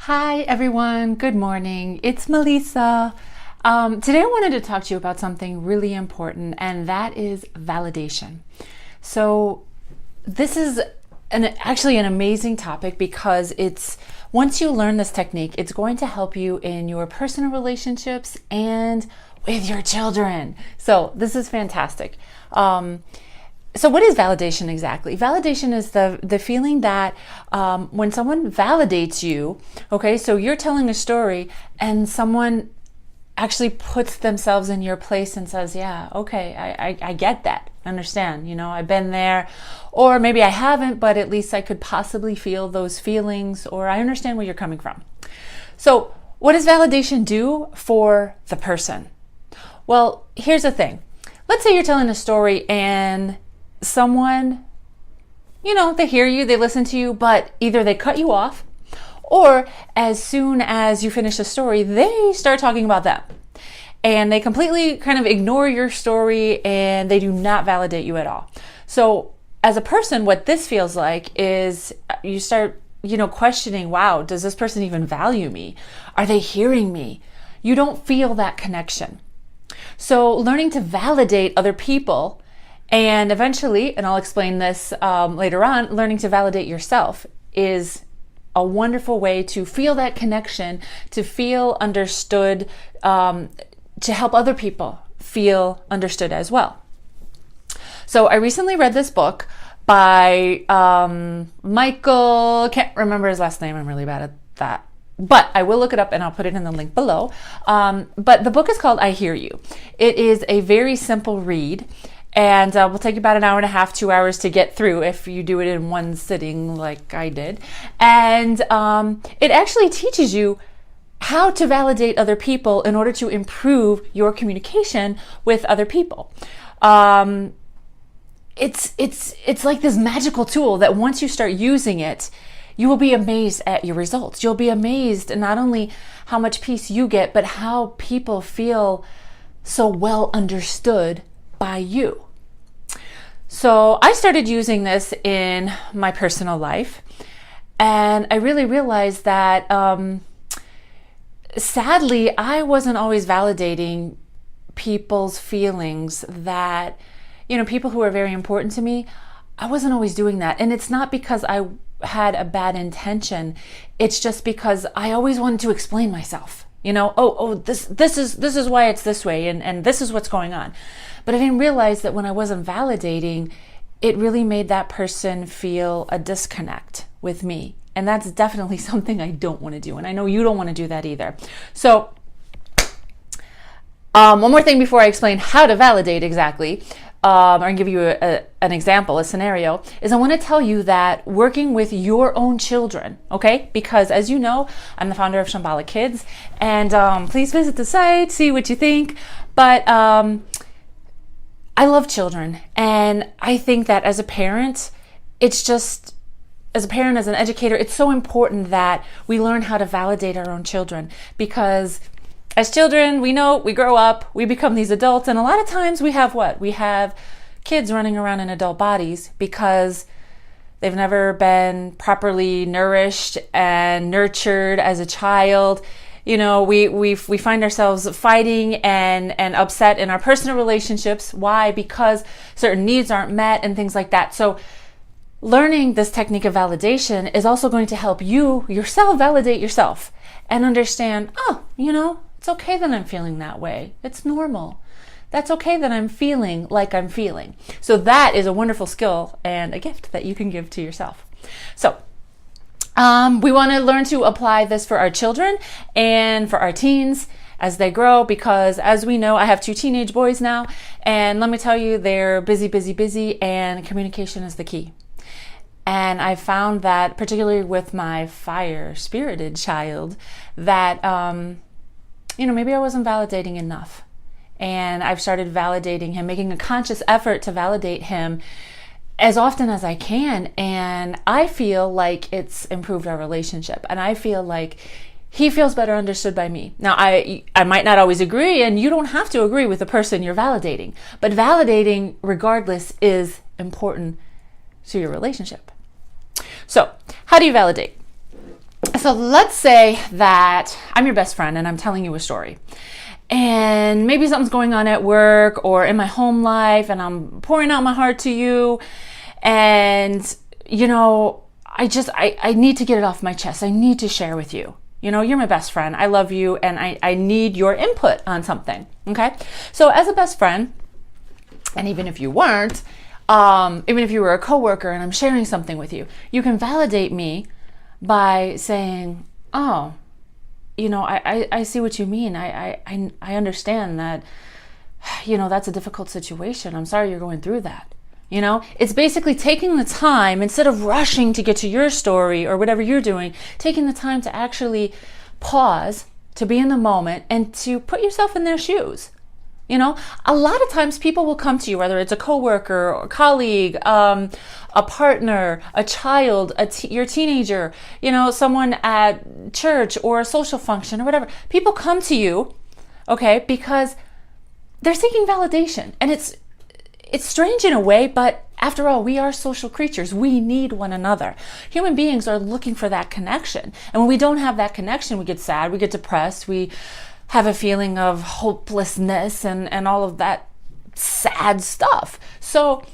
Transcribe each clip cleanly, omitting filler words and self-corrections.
Hi everyone, good morning. It's Melissa. Today I wanted to talk to you about something really important, and that is validation. So this is actually an amazing topic because once you learn this technique, it's going to help you in your personal relationships and with your children. So this is fantastic. So what is validation exactly? Validation is the feeling that when someone validates you, okay, so you're telling a story and someone actually puts themselves in your place and says, yeah, okay, I get that. I understand, I've been there, or maybe I haven't, but at least I could possibly feel those feelings, or I understand where you're coming from. So what does validation do for the person? Well, here's the thing. Let's say you're telling a story and someone, they hear you, they listen to you, but either they cut you off, or as soon as you finish the story, they start talking about them. And they completely kind of ignore your story and they do not validate you at all. So as a person, what this feels like is you start, questioning, wow, does this person even value me? Are they hearing me? You don't feel that connection. So learning to validate other people, and eventually, and I'll explain this later on, learning to validate yourself is a wonderful way to feel that connection, to feel understood, to help other people feel understood as well. So I recently read this book by Michael, can't remember his last name, I'm really bad at that. But I will look it up and I'll put it in the link below. But the book is called I Hear You. It is a very simple read. And will take about an hour and a half, 2 hours to get through if you do it in one sitting like I did. And it actually teaches you how to validate other people in order to improve your communication with other people. It's like this magical tool that once you start using it, you will be amazed at your results. You'll be amazed at not only how much peace you get, but how people feel so well understood by you. So I started using this in my personal life, and I really realized that sadly I wasn't always validating people's feelings, that people who are very important to me, I wasn't always doing that. And it's not because I had a bad intention, it's just because I always wanted to explain myself. This is why it's this way, and this is what's going on. But I didn't realize that when I wasn't validating, it really made that person feel a disconnect with me. And that's definitely something I don't want to do. And I know you don't want to do that either. So one more thing before I explain how to validate exactly, or give you an example, a scenario, is I want to tell you that working with your own children, okay? Because as you know, I'm the founder of Shambhala Kids, and please visit the site, see what you think. But I love children, and I think that as a parent, as an educator, it's so important that we learn how to validate our own children, because as children, we grow up, we become these adults, and a lot of times we have what? We have kids running around in adult bodies because they've never been properly nourished and nurtured as a child. We find ourselves fighting and upset in our personal relationships. Why? Because certain needs aren't met and things like that. So learning this technique of validation is also going to help you yourself validate yourself and understand, it's okay that I'm feeling that way. It's normal. That's okay that I'm feeling like I'm feeling. So that is a wonderful skill and a gift that you can give to yourself. So we want to learn to apply this for our children and for our teens as they grow, because as we know, I have 2 teenage boys now, and let me tell you, they're busy, and communication is the key. And I found that, particularly with my fire-spirited child, that maybe I wasn't validating enough. And I've started validating him, making a conscious effort to validate him as often as I can. And I feel like it's improved our relationship. And I feel like he feels better understood by me. Now, I might not always agree, and you don't have to agree with the person you're validating. But validating, regardless, is important to your relationship. So, how do you validate? So let's say that I'm your best friend and I'm telling you a story. And maybe something's going on at work or in my home life and I'm pouring out my heart to you. And, I need to get it off my chest. I need to share with you. You're my best friend. I love you and I need your input on something. Okay. So as a best friend, and even if you weren't, even if you were a coworker and I'm sharing something with you, you can validate me by saying, oh, I see what you mean. I understand that, that's a difficult situation. I'm sorry you're going through that. It's basically taking the time, instead of rushing to get to your story or whatever you're doing, taking the time to actually pause, to be in the moment and to put yourself in their shoes. A lot of times people will come to you, whether it's a coworker or a colleague, a partner, a child, your teenager, someone at church or a social function or whatever. People come to you, okay, because they're seeking validation. And it's strange in a way, but after all, we are social creatures. We need one another. Human beings are looking for that connection. And when we don't have that connection, we get sad, we get depressed, we have a feeling of hopelessness and all of that sad stuff. So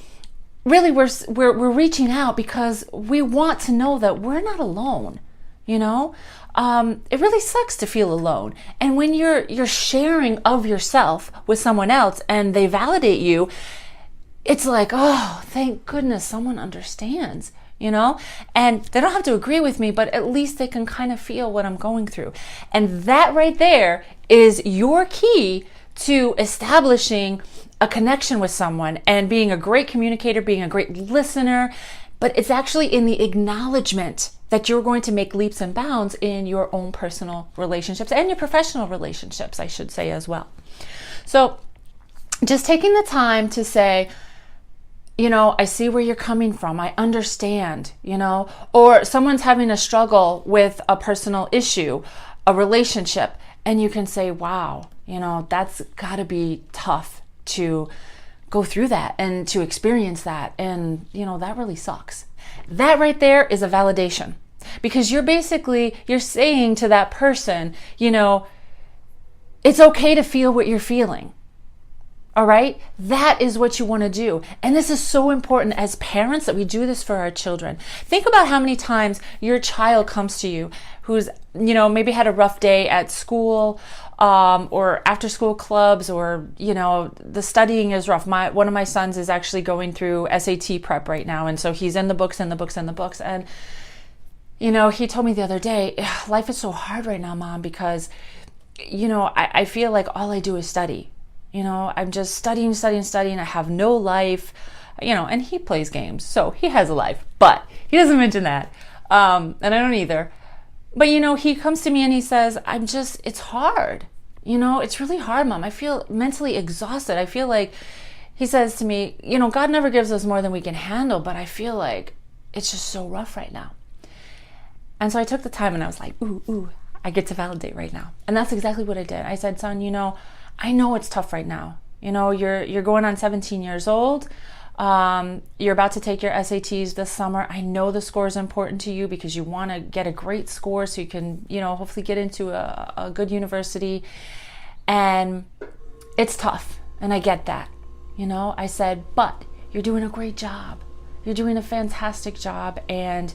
really we're reaching out because we want to know that we're not alone. It really sucks to feel alone. And when you're sharing of yourself with someone else and they validate you, it's like, oh, thank goodness someone understands, and they don't have to agree with me, but at least they can kind of feel what I'm going through. And that right there is your key to establishing a connection with someone and being a great communicator, being a great listener. But it's actually in the acknowledgement that you're going to make leaps and bounds in your own personal relationships and your professional relationships, I should say as well. So just taking the time to say, I see where you're coming from. I understand, or someone's having a struggle with a personal issue, a relationship, and you can say, wow, that's got to be tough to go through that and to experience that. And, that really sucks. That right there is a validation, because you're saying to that person, it's okay to feel what you're feeling. All right? That is what you want to do. And this is so important as parents that we do this for our children. Think about how many times your child comes to you who's, maybe had a rough day at school, or after school clubs, or, the studying is rough. One of my sons is actually going through SAT prep right now. And so he's in the books. And, he told me the other day, life is so hard right now, Mom, because, I feel like all I do is study. I'm just studying. I have no life, and he plays games, so he has a life, but he doesn't mention that. And I don't either. But, he comes to me and he says, it's hard. It's really hard, Mom. I feel mentally exhausted. I feel like, he says to me, God never gives us more than we can handle, but I feel like it's just so rough right now. And so I took the time and I was like, ooh, I get to validate right now. And that's exactly what I did. I said, son, I know it's tough right now. You're going on 17 years old. You're about to take your SATs this summer. I know the score is important to you because you want to get a great score so you can, hopefully get into a good university. And it's tough. And I get that. I said, but you're doing a great job. You're doing a fantastic job. And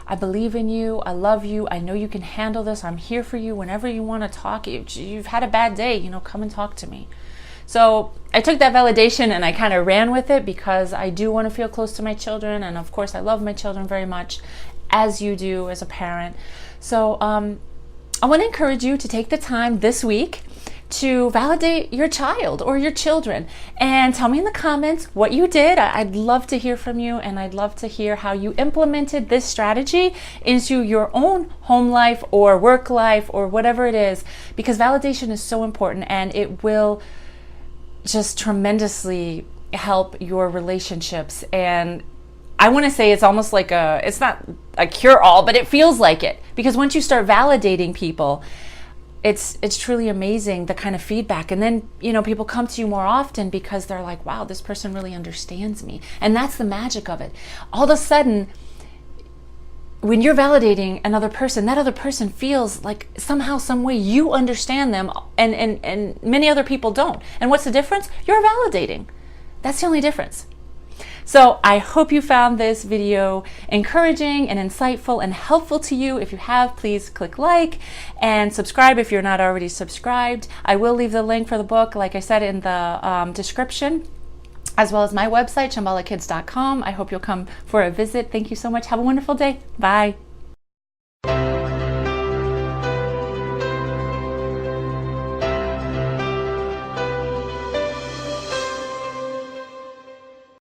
I believe in you. I love you. I know you can handle this. I'm here for you whenever you want to talk. You've had a bad day, come and talk to me. So I took that validation and I kind of ran with it because I do want to feel close to my children. And of course, I love my children very much, as you do as a parent. So I want to encourage you to take the time this week to validate your child or your children and tell me in the comments what you did. I'd love to hear from you, and I'd love to hear how you implemented this strategy into your own home life or work life or whatever it is, because validation is so important and it will just tremendously help your relationships. And I want to say it's almost like it's not a cure-all, but it feels like it, because once you start validating people, it's truly amazing the kind of feedback. And then, people come to you more often because they're like, wow, this person really understands me. And that's the magic of it. All of a sudden, when you're validating another person, that other person feels like somehow, some way you understand them, and many other people don't. And what's the difference? You're validating. That's the only difference. So I hope you found this video encouraging and insightful and helpful to you. If you have, please click like and subscribe if you're not already subscribed. I will leave the link for the book, like I said, in the description, as well as my website, shambhalakids.com. I hope you'll come for a visit. Thank you so much. Have a wonderful day. Bye.